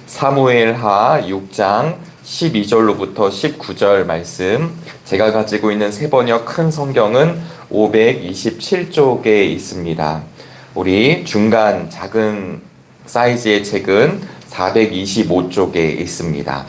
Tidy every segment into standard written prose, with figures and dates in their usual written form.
사무엘하 6장 12절로부터 19절 말씀, 제가 가지고 있는 세번역 큰 성경은 527쪽에 있습니다. 우리 중간 작은 사이즈의 책은 425쪽에 있습니다.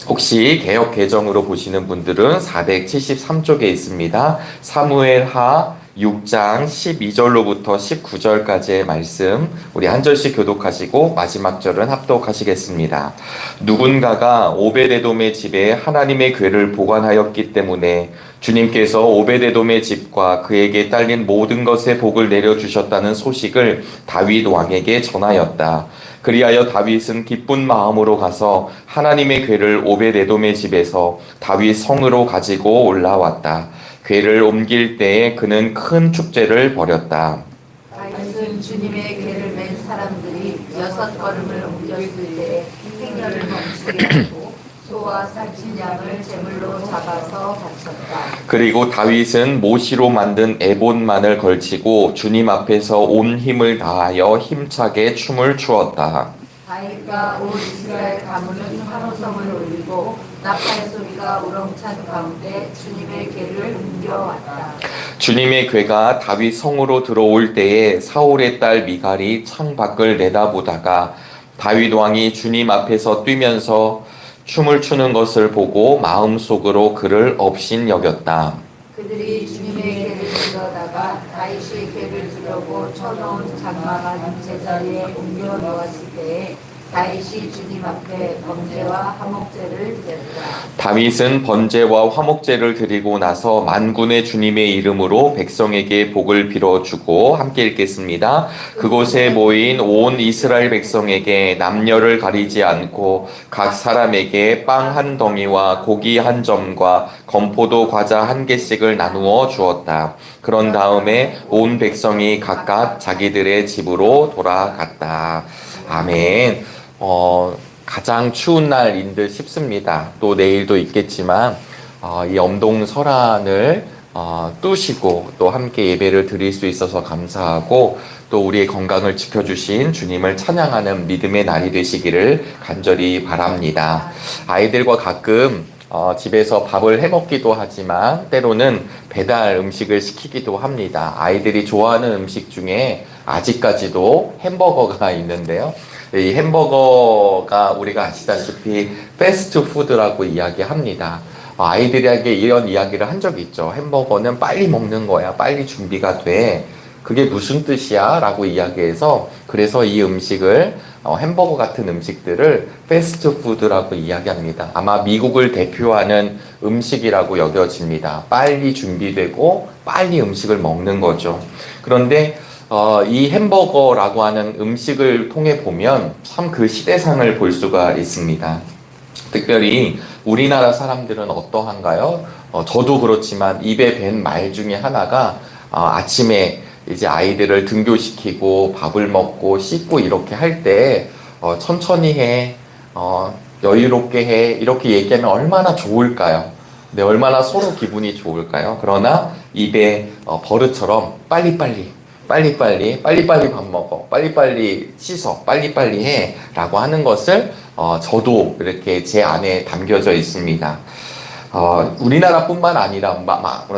혹시 개역 개정으로 보시는 분들은 473쪽에 있습니다. 사무엘하 6장 12절로부터 19절까지의 말씀, 우리 한 절씩 교독하시고 마지막 절은 합독하시겠습니다. 누군가가 오베데돔의 집에 하나님의 궤를 보관하였기 때문에 주님께서 오베데돔의 집과 그에게 딸린 모든 것에 복을 내려주셨다는 소식을 다윗 왕에게 전하였다. 그리하여 다윗은 기쁜 마음으로 가서 하나님의 궤를 오베데돔의 집에서 다윗 성으로 가지고 올라왔다. 궤를 옮길 때에 그는 큰 축제를 벌였다. 다윗은 주님의 궤를 맨 사람들이 6걸음을 옮겼을 때 행렬을 멈추게 하고 소와 살찐 양을 제물로 잡아서 바쳤다. 그리고 다윗은 모시로 만든 에봇만을 걸치고 주님 앞에서 온 힘을 다하여 힘차게 춤을 추었다. 다윗과 온 이스라엘 가문은 환호성을 올리고 나팔 소리가 우렁찬 가운데 주님의 궤를 옮겨왔다. 주님의 궤가 다윗 성으로 들어올 때에 사울의 딸 미갈이 창 밖을 내다보다가 다윗 왕이 주님 앞에서 뛰면서 춤을 추는 것을 보고 마음속으로 그를 업신여겼다. 그들이 주님의 궤를 들여다가 다윗의 궤를 들고 쳐놓은 장막을 제자리에 옮겨 놓았을 때에 다윗이 주님 앞에 번제와 화목제를 드렸다. 다윗은 번제와 화목제를 드리고 나서 만군의 주님의 이름으로 백성에게 복을 빌어주고, 함께 읽겠습니다. 그곳에 모인 온 이스라엘 백성에게 남녀를 가리지 않고 각 사람에게 빵 한 덩이와 고기 한 점과 건포도 과자 한 개씩을 나누어 주었다. 그런 다음에 온 백성이 각각 자기들의 집으로 돌아갔다. 아멘. 가장 추운 날인 듯 싶습니다. 또 내일도 있겠지만 이 엄동설한을 뚜시고 또 함께 예배를 드릴 수 있어서 감사하고, 또 우리의 건강을 지켜주신 주님을 찬양하는 믿음의 날이 되시기를 간절히 바랍니다. 아이들과 가끔 집에서 밥을 해먹기도 하지만 때로는 배달 음식을 시키기도 합니다. 아이들이 좋아하는 음식 중에 아직까지도 햄버거가 있는데요. 이 햄버거가 우리가 아시다시피 패스트푸드라고 이야기합니다. 아이들에게 이런 이야기를 한 적이 있죠. 햄버거는 빨리 먹는 거야. 빨리 준비가 돼. 그게 무슨 뜻이야? 라고 이야기해서, 그래서 이 음식을 햄버거 같은 음식들을 패스트푸드라고 이야기합니다. 아마 미국을 대표하는 음식이라고 여겨집니다. 빨리 준비되고 빨리 음식을 먹는 거죠. 그런데 이 햄버거라고 하는 음식을 통해 보면 참 그 시대상을 볼 수가 있습니다. 특별히 우리나라 사람들은 어떠한가요? 저도 그렇지만 입에 밴 말 중에 하나가 아침에 이제 아이들을 등교시키고 밥을 먹고 씻고 이렇게 할 때 천천히 해, 여유롭게 해, 이렇게 얘기하면 얼마나 좋을까요? 네, 얼마나 서로 기분이 좋을까요? 그러나 입에 버릇처럼 빨리빨리 밥 먹어, 빨리빨리 씻어, 빨리빨리 해 라고 하는 것을 저도 이렇게 제 안에 담겨져 있습니다. 우리나라뿐만 아니라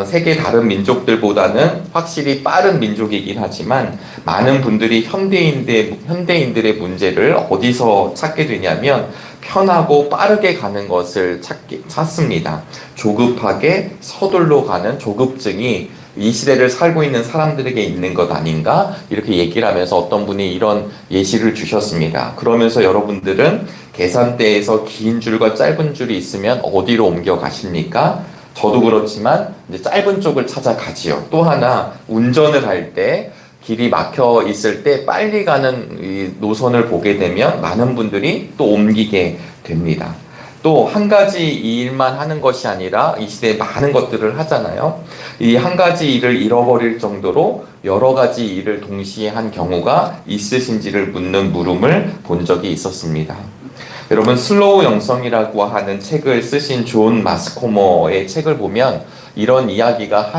세계 다른 민족들보다는 확실히 빠른 민족이긴 하지만, 많은 분들이 현대인들의 문제를 어디서 찾게 되냐면 편하고 빠르게 가는 것을 찾습니다. 조급하게 서둘러 가는 조급증이 이 시대를 살고 있는 사람들에게 있는 것 아닌가? 이렇게 얘기를 하면서 어떤 분이 이런 예시를 주셨습니다. 그러면서 여러분들은 계산대에서 긴 줄과 짧은 줄이 있으면 어디로 옮겨 가십니까? 저도 그렇지만 이제 짧은 쪽을 찾아가지요. 또 하나, 운전을 할 때 길이 막혀 있을 때 빨리 가는 이 노선을 보게 되면 많은 분들이 또 옮기게 됩니다. 또 한 가지 일만 하는 것이 아니라 이 시대에 많은 것들을 하잖아요. 이 한 가지 일을 잃어버릴 정도로 여러 가지 일을 동시에 한 경우가 있으신지를 묻는 물음을 본 적이 있었습니다. 여러분, 슬로우 영성이라고 하는 책을 쓰신 존 마스코머의 책을 보면 이런 이야기가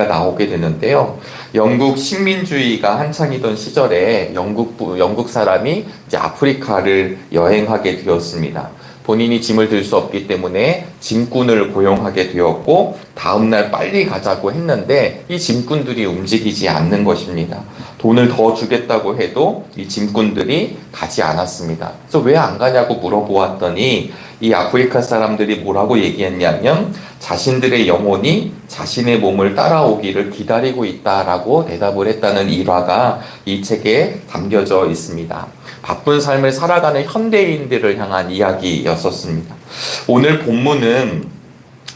나오게 되는데요. 영국 식민주의가 한창이던 시절에 영국 사람이 이제 아프리카를 여행하게 되었습니다. 본인이 짐을 들 수 없기 때문에 짐꾼을 고용하게 되었고, 다음날 빨리 가자고 했는데 이 짐꾼들이 움직이지 않는 것입니다. 돈을 더 주겠다고 해도 이 짐꾼들이 가지 않았습니다. 그래서 왜 안 가냐고 물어보았더니 이 아프리카 사람들이 뭐라고 얘기했냐면, 자신들의 영혼이 자신의 몸을 따라오기를 기다리고 있다라고 대답을 했다는 일화가 이 책에 담겨져 있습니다. 바쁜 삶을 살아가는 현대인들을 향한 이야기였었습니다. 오늘 본문은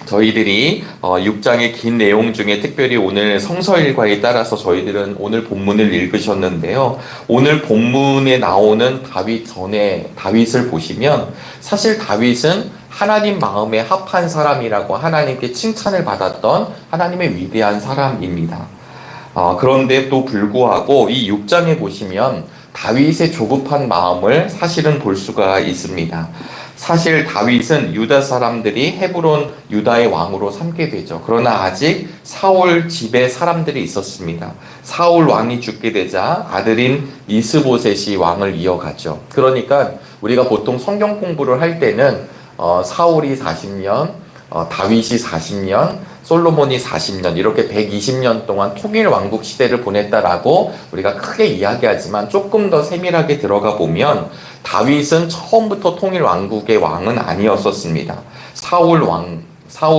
저희들이 6장의 긴 내용 중에 특별히 오늘 성서 일과에 따라서 저희들은 오늘 본문을 읽으셨는데요. 오늘 본문에 나오는 다윗을 보시면, 사실 다윗은 하나님 마음에 합한 사람이라고 하나님께 칭찬을 받았던 하나님의 위대한 사람입니다. 그런데 또 불구하고 이 6장에 보시면 다윗의 조급한 마음을 사실은 볼 수가 있습니다. 사실 다윗은 유다 사람들이 헤브론 유다의 왕으로 삼게 되죠. 그러나 아직 사울 집에 사람들이 있었습니다. 사울 왕이 죽게 되자 아들인 이스보셋이 왕을 이어가죠. 그러니까 우리가 보통 성경 공부를 할 때는 사울이 40년, 다윗이 40년, 솔로몬이 40년, 이렇게 120년 동안 통일 왕국 시대를 보냈다라고 우리가 크게 이야기하지만, 조금 더 세밀하게 들어가 보면 다윗은 처음부터 통일 왕국의 왕은 아니었었습니다. 사울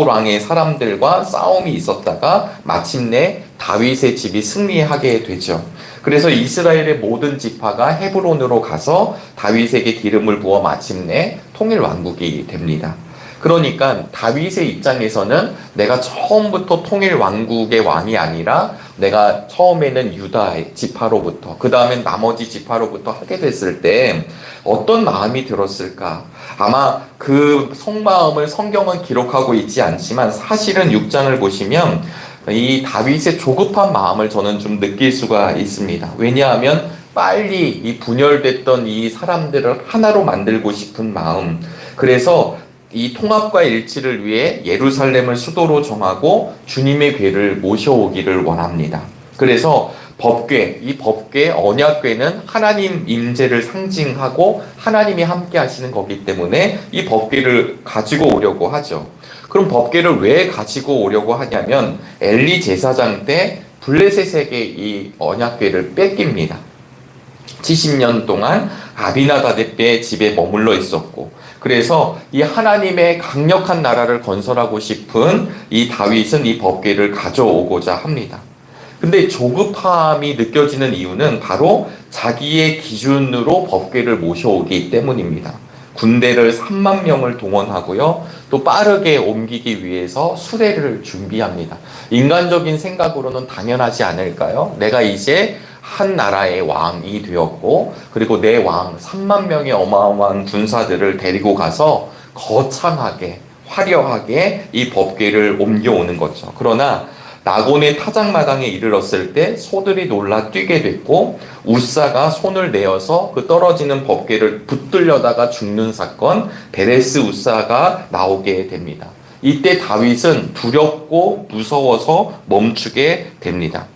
왕의 사람들과 싸움이 있었다가 마침내 다윗의 집이 승리하게 되죠. 그래서 이스라엘의 모든 지파가 헤브론으로 가서 다윗에게 기름을 부어 마침내 통일 왕국이 됩니다. 그러니까 다윗의 입장에서는 내가 처음부터 통일 왕국의 왕이 아니라 내가 처음에는 유다 지파로부터, 그 다음엔 나머지 지파로부터 하게 됐을 때 어떤 마음이 들었을까? 아마 그 속마음을 성경은 기록하고 있지 않지만 사실은 6장을 보시면 이 다윗의 조급한 마음을 저는 좀 느낄 수가 있습니다. 왜냐하면 빨리 이 분열됐던 이 사람들을 하나로 만들고 싶은 마음, 그래서 이 통합과 일치를 위해 예루살렘을 수도로 정하고 주님의 궤를 모셔오기를 원합니다. 그래서 이 법궤, 언약궤는 하나님 임재를 상징하고 하나님이 함께 하시는 거기 때문에 이 법궤를 가지고 오려고 하죠. 그럼 법궤를 왜 가지고 오려고 하냐면, 엘리 제사장 때 블레셋에게 이 언약궤를 뺏깁니다. 70년 동안 아비나다드의 집에 머물러 있었고, 그래서 이 하나님의 강력한 나라를 건설하고 싶은 이 다윗은 이 법궤를 가져오고자 합니다. 근데 조급함이 느껴지는 이유는 바로 자기의 기준으로 법궤를 모셔오기 때문입니다. 군대를 3만 명을 동원하고요, 또 빠르게 옮기기 위해서 수레를 준비합니다. 인간적인 생각으로는 당연하지 않을까요? 내가 이제 한 나라의 왕이 되었고, 그리고 내 왕 3만 명의 어마어마한 군사들을 데리고 가서 거창하게 화려하게 이 법궤를 옮겨오는 거죠. 그러나 나곤의 타작마당에 이르렀을 때 소들이 놀라 뛰게 됐고, 우사가 손을 내어서 그 떨어지는 법궤를 붙들려다가 죽는 사건, 베레스 우사가 나오게 됩니다. 이때 다윗은 두렵고 무서워서 멈추게 됩니다.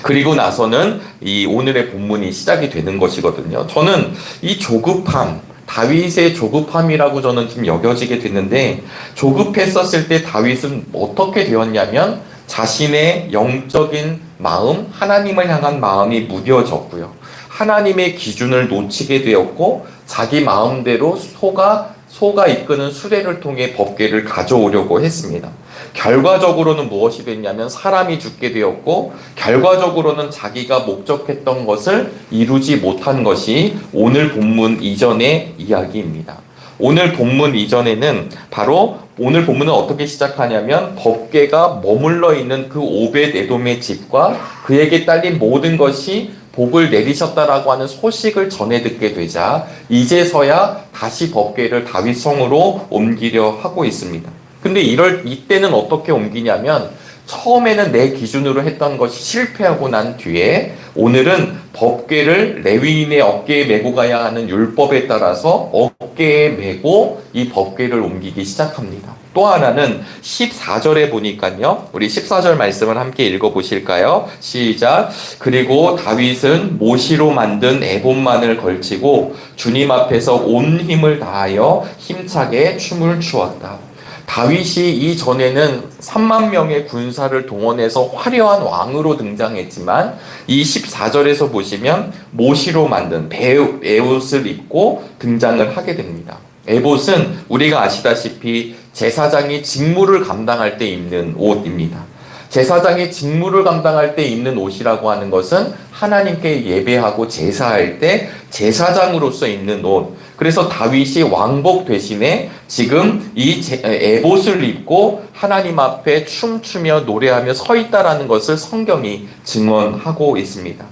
그리고 나서는 이 오늘의 본문이 시작이 되는 것이거든요. 저는 이 조급함, 다윗의 조급함이라고 저는 좀 여겨지게 됐는데, 조급했었을 때 다윗은 어떻게 되었냐면 자신의 영적인 마음, 하나님을 향한 마음이 무뎌졌고요, 하나님의 기준을 놓치게 되었고, 자기 마음대로 소가 이끄는 수레를 통해 법궤를 가져오려고 했습니다. 결과적으로는 무엇이 됐냐면 사람이 죽게 되었고, 결과적으로는 자기가 목적했던 것을 이루지 못한 것이 오늘 본문 이전의 이야기입니다. 오늘 본문 이전에는 바로 오늘 본문은 어떻게 시작하냐면, 법궤가 머물러 있는 그 오벳 에돔의 집과 그에게 딸린 모든 것이 복을 내리셨다라고 하는 소식을 전해 듣게 되자 이제서야 다시 법궤를 다윗 성으로 옮기려 하고 있습니다. 근데 이때는 어떻게 옮기냐면, 처음에는 내 기준으로 했던 것이 실패하고 난 뒤에 오늘은 법궤를 레위인의 어깨에 메고 가야 하는 율법에 따라서 어깨에 메고 이 법궤를 옮기기 시작합니다. 또 하나는 14절에 보니까요. 우리 14절 말씀을 함께 읽어보실까요? 시작. 그리고 다윗은 모시로 만든 에봇만을 걸치고 주님 앞에서 온 힘을 다하여 힘차게 춤을 추었다. 다윗이 이전에는 3만 명의 군사를 동원해서 화려한 왕으로 등장했지만 이 14절에서 보시면 모시로 만든 에봇을 입고 등장을 하게 됩니다. 에봇은 우리가 아시다시피 제사장이 직무를 감당할 때 입는 옷입니다. 제사장이 직무를 감당할 때 입는 옷이라고 하는 것은 하나님께 예배하고 제사할 때 제사장으로서 입는 옷. 그래서 다윗이 왕복 대신에 지금 이 에봇을 입고 하나님 앞에 춤추며 노래하며 서 있다라는 것을 성경이 증언하고 있습니다.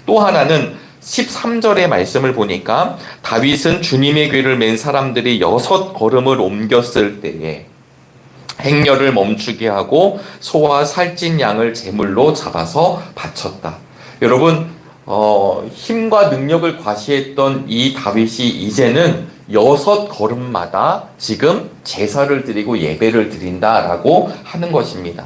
또 하나는 13절의 말씀을 보니까 다윗은 주님의 궤를 맨 사람들이 6걸음을 옮겼을 때에 행렬을 멈추게 하고 소와 살찐 양을 제물로 잡아서 바쳤다. 여러분, 힘과 능력을 과시했던 이 다윗이 이제는 6걸음마다 지금 제사를 드리고 예배를 드린다라고 하는 것입니다.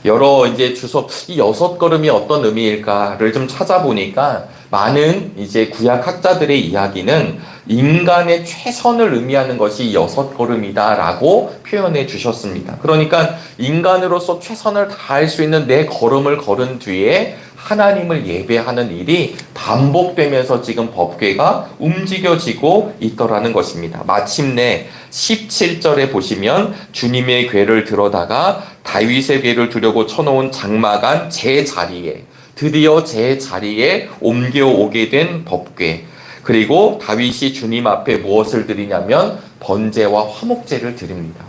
여러 이제 이 6걸음이 어떤 의미일까를 좀 찾아보니까 많은 이제 구약 학자들의 이야기는 인간의 최선을 의미하는 것이 6걸음이다라고 표현해 주셨습니다. 그러니까 인간으로서 최선을 다할 수 있는 내 걸음을 걸은 뒤에 하나님을 예배하는 일이 반복되면서 지금 법궤가 움직여지고 있더라는 것입니다. 마침내 17절에 보시면 주님의 궤를 들어다가 다윗의 궤를 두려고 쳐놓은 장막안 제자리에 드디어 제자리에 옮겨오게 된 법궤. 그리고 다윗이 주님 앞에 무엇을 드리냐면 번제와 화목제를 드립니다.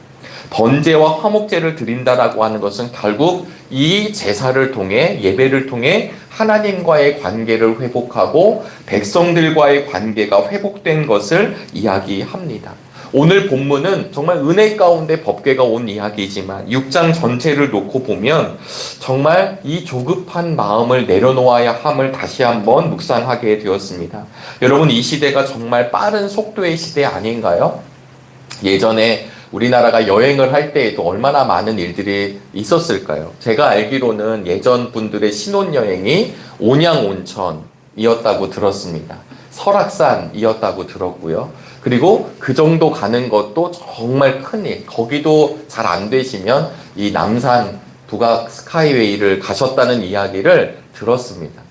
번제와 화목제를 드린다라고 하는 것은 결국 이 제사를 통해 예배를 통해 하나님과의 관계를 회복하고 백성들과의 관계가 회복된 것을 이야기합니다. 오늘 본문은 정말 은혜 가운데 법궤가 온 이야기지만 6장 전체를 놓고 보면 정말 이 조급한 마음을 내려놓아야 함을 다시 한번 묵상하게 되었습니다. 여러분, 이 시대가 정말 빠른 속도의 시대 아닌가요? 예전에 우리나라가 여행을 할 때에도 얼마나 많은 일들이 있었을까요? 제가 알기로는 예전 분들의 신혼여행이 온양온천이었다고 들었습니다. 설악산이었다고 들었고요. 그리고 그 정도 가는 것도 정말 큰 일. 거기도 잘 안 되시면 이 남산 북악 스카이웨이를 가셨다는 이야기를 들었습니다.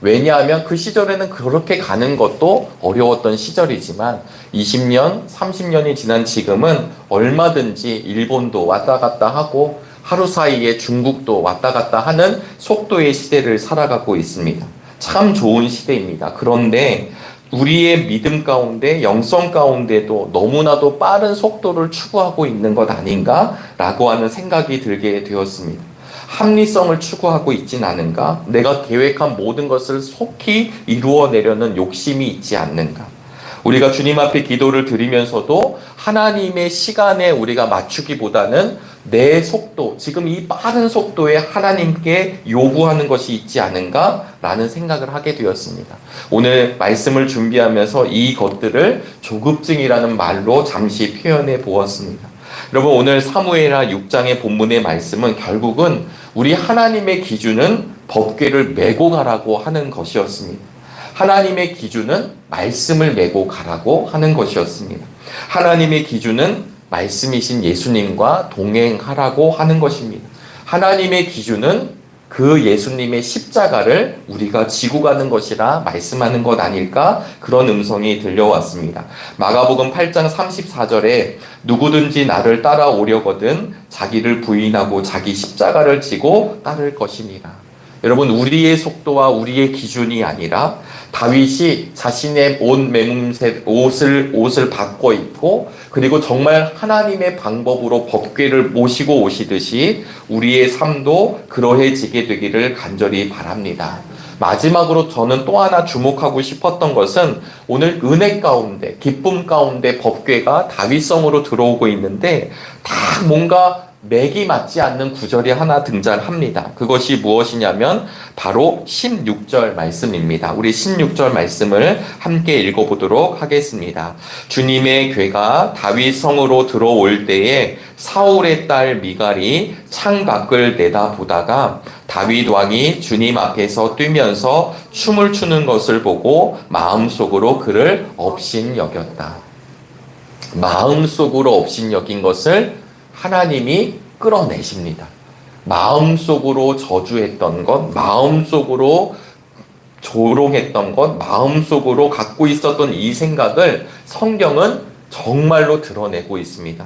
왜냐하면 그 시절에는 그렇게 가는 것도 어려웠던 시절이지만 20년, 30년이 지난 지금은 얼마든지 일본도 왔다 갔다 하고 하루 사이에 중국도 왔다 갔다 하는 속도의 시대를 살아가고 있습니다. 참 좋은 시대입니다. 그런데 우리의 믿음 가운데, 영성 가운데도 너무나도 빠른 속도를 추구하고 있는 것 아닌가라고 하는 생각이 들게 되었습니다. 합리성을 추구하고 있진 않은가? 내가 계획한 모든 것을 속히 이루어내려는 욕심이 있지 않는가? 우리가 주님 앞에 기도를 드리면서도 하나님의 시간에 우리가 맞추기보다는 내 속도, 지금 이 빠른 속도에 하나님께 요구하는 것이 있지 않은가라는 생각을 하게 되었습니다. 오늘 말씀을 준비하면서 이 것들을 조급증이라는 말로 잠시 표현해 보았습니다. 여러분, 오늘 사무엘하 6장의 본문의 말씀은 결국은 우리 하나님의 기준은 법궤를 메고 가라고 하는 것이었습니다. 하나님의 기준은 말씀을 메고 가라고 하는 것이었습니다. 하나님의 기준은 말씀이신 예수님과 동행하라고 하는 것입니다. 하나님의 기준은 그 예수님의 십자가를 우리가 지고 가는 것이라 말씀하는 것 아닐까? 그런 음성이 들려왔습니다. 마가복음 8장 34절에 누구든지 나를 따라오려거든 자기를 부인하고 자기 십자가를 지고 따를 것이니라. 여러분, 우리의 속도와 우리의 기준이 아니라 다윗이 자신의 옷을 바꿔 입고 그리고 정말 하나님의 방법으로 법궤를 모시고 오시듯이 우리의 삶도 그러해지게 되기를 간절히 바랍니다. 마지막으로 저는 또 하나 주목하고 싶었던 것은 오늘 은혜 가운데, 기쁨 가운데 법궤가 다윗성으로 들어오고 있는데 다 뭔가 맥이 맞지 않는 구절이 하나 등장합니다. 그것이 무엇이냐면 바로 16절 말씀입니다. 우리 16절 말씀을 함께 읽어보도록 하겠습니다. 주님의 궤가 다윗 성으로 들어올 때에 사울의 딸 미갈이 창 밖을 내다보다가 다윗 왕이 주님 앞에서 뛰면서 춤을 추는 것을 보고 마음속으로 그를 업신여겼다. 마음속으로 업신여긴 것을 하나님이 끌어내십니다. 마음속으로 저주했던 것, 마음속으로 조롱했던 것, 마음속으로 갖고 있었던 이 생각을 성경은 정말로 드러내고 있습니다.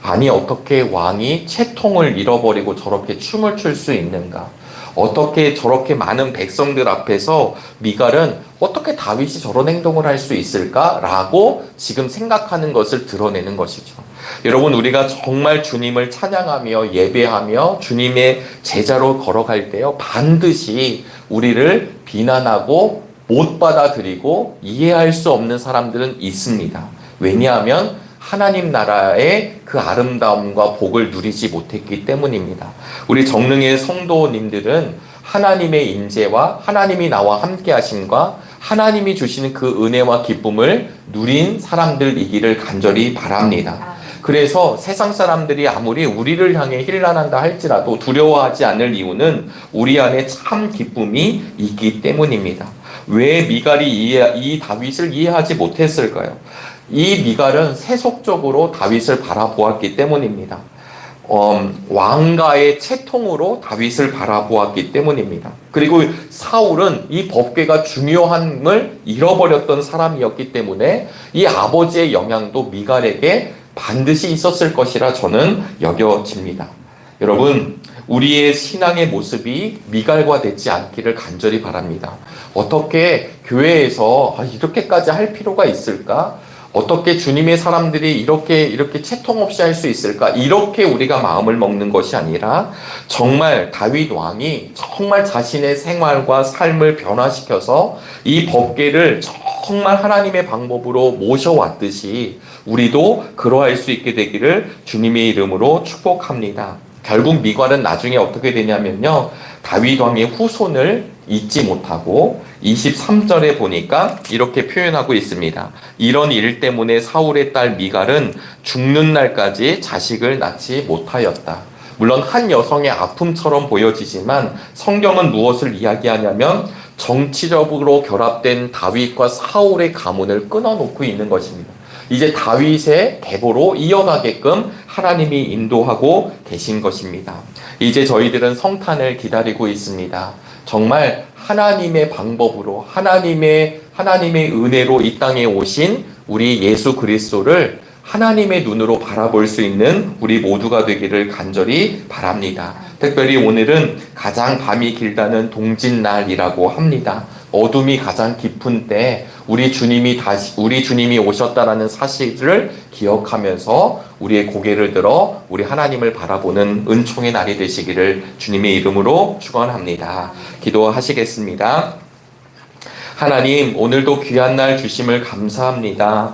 아니, 어떻게 왕이 채통을 잃어버리고 저렇게 춤을 출 수 있는가? 어떻게 저렇게 많은 백성들 앞에서 미갈은 어떻게 다윗이 저런 행동을 할 수 있을까라고 지금 생각하는 것을 드러내는 것이죠. 여러분, 우리가 정말 주님을 찬양하며 예배하며 주님의 제자로 걸어갈 때요, 반드시 우리를 비난하고 못 받아들이고 이해할 수 없는 사람들은 있습니다. 왜냐하면 하나님 나라의 그 아름다움과 복을 누리지 못했기 때문입니다. 우리 정릉의 성도님들은 하나님의 인재와 하나님이 나와 함께 하심과 하나님이 주시는 그 은혜와 기쁨을 누린 사람들이기를 간절히 바랍니다. 그래서 세상 사람들이 아무리 우리를 향해 힐난한다 할지라도 두려워하지 않을 이유는 우리 안에 참 기쁨이 있기 때문입니다. 왜 미갈이 이 다윗을 이해하지 못했을까요? 이 미갈은 세속적으로 다윗을 바라보았기 때문입니다. 왕가의 채통으로 다윗을 바라보았기 때문입니다. 그리고 사울은 이 법궤가 중요함을 잃어버렸던 사람이었기 때문에 이 아버지의 영향도 미갈에게 반드시 있었을 것이라 저는 여겨집니다. 여러분, 우리의 신앙의 모습이 미갈과 되지 않기를 간절히 바랍니다. 어떻게 교회에서 이렇게까지 할 필요가 있을까? 어떻게 주님의 사람들이 이렇게 채통 없이 할 수 있을까? 이렇게 우리가 마음을 먹는 것이 아니라 정말 다윗 왕이 정말 자신의 생활과 삶을 변화시켜서 이 법궤를 정말 하나님의 방법으로 모셔왔듯이 우리도 그러할 수 있게 되기를 주님의 이름으로 축복합니다. 결국 미갈은 나중에 어떻게 되냐면요, 다윗 왕의 후손을 잊지 못하고 23절에 보니까 이렇게 표현하고 있습니다. 이런 일 때문에 사울의 딸 미갈은 죽는 날까지 자식을 낳지 못하였다. 물론 한 여성의 아픔처럼 보여지지만 성경은 무엇을 이야기하냐면 정치적으로 결합된 다윗과 사울의 가문을 끊어놓고 있는 것입니다. 이제 다윗의 계보로 이어가게끔 하나님이 인도하고 계신 것입니다. 이제 저희들은 성탄을 기다리고 있습니다. 정말 하나님의 방법으로 하나님의 은혜로 이 땅에 오신 우리 예수 그리스도를 하나님의 눈으로 바라볼 수 있는 우리 모두가 되기를 간절히 바랍니다. 특별히 오늘은 가장 밤이 길다는 동짓날이라고 합니다. 어둠이 가장 깊은 때 우리 주님이 오셨다라는 사실을 기억하면서 우리의 고개를 들어 우리 하나님을 바라보는 은총의 날이 되시기를 주님의 이름으로 축원합니다. 기도하시겠습니다. 하나님, 오늘도 귀한 날 주심을 감사합니다.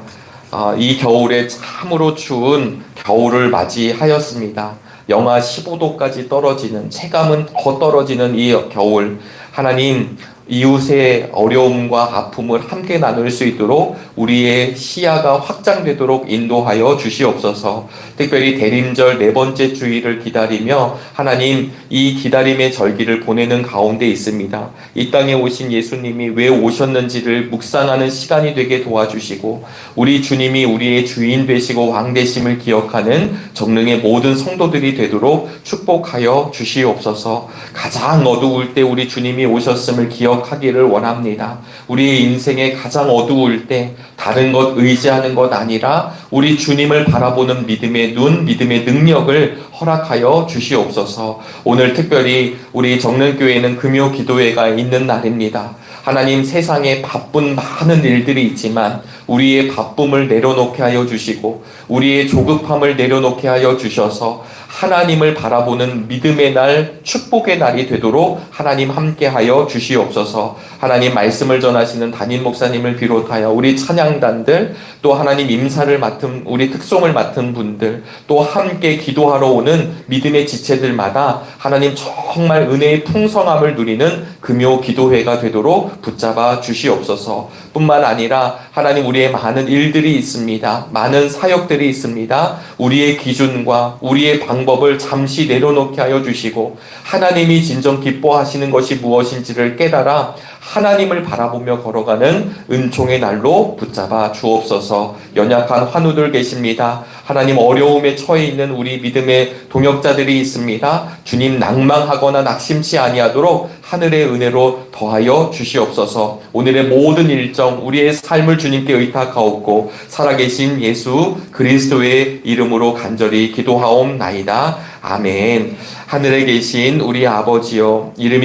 이 겨울에 참으로 추운 겨울을 맞이하였습니다. 영하 15도까지 떨어지는, 체감은 더 떨어지는 이 겨울, 하나님, 이웃의 어려움과 아픔을 함께 나눌 수 있도록 우리의 시야가 확장되도록 인도하여 주시옵소서. 특별히 대림절 네 번째 주일을 기다리며 하나님, 이 기다림의 절기를 보내는 가운데 있습니다. 이 땅에 오신 예수님이 왜 오셨는지를 묵상하는 시간이 되게 도와주시고 우리 주님이 우리의 주인 되시고 왕 되심을 기억하는 정릉의 모든 성도들이 되도록 축복하여 주시옵소서. 가장 어두울 때 우리 주님이 오셨음을 기억하기를 원합니다. 우리의 인생의 가장 어두울 때 다른 것 의지하는 것 아니라 우리 주님을 바라보는 믿음의 눈, 믿음의 능력을 허락하여 주시옵소서. 오늘 특별히 우리 정릉교회는 금요 기도회가 있는 날입니다. 하나님, 세상에 바쁜 많은 일들이 있지만 우리의 바쁨을 내려놓게 하여 주시고 우리의 조급함을 내려놓게 하여 주셔서 하나님을 바라보는 믿음의 날, 축복의 날이 되도록 하나님 함께하여 주시옵소서. 하나님 말씀을 전하시는 담임 목사님을 비롯하여 우리 찬양단들, 또 하나님 임사를 맡은 우리 특송을 맡은 분들, 또 함께 기도하러 오는 믿음의 지체들마다 하나님 정말 은혜의 풍성함을 누리는 금요 기도회가 되도록 붙잡아 주시옵소서. 뿐만 아니라 하나님 우리의 많은 일들이 있습니다. 많은 사역들이 있습니다. 우리의 기준과 우리의 방법을 잠시 내려놓게 하여 주시고 하나님이 진정 기뻐하시는 것이 무엇인지를 깨달아 하나님을 바라보며 걸어가는 은총의 날로 붙잡아 주옵소서. 연약한 환우들 계십니다. 하나님 어려움에 처해 있는 우리 믿음의 동역자들이 있습니다. 주님 낭망하거나 낙심치 아니하도록 하늘의 은혜로 더하여 주시옵소서. 오늘의 모든 일정 우리의 삶을 주님께 의탁하옵고 살아계신 예수 그리스도의 이름으로 간절히 기도하옵나이다. 아멘. 하늘에 계신 우리 아버지여, 이름이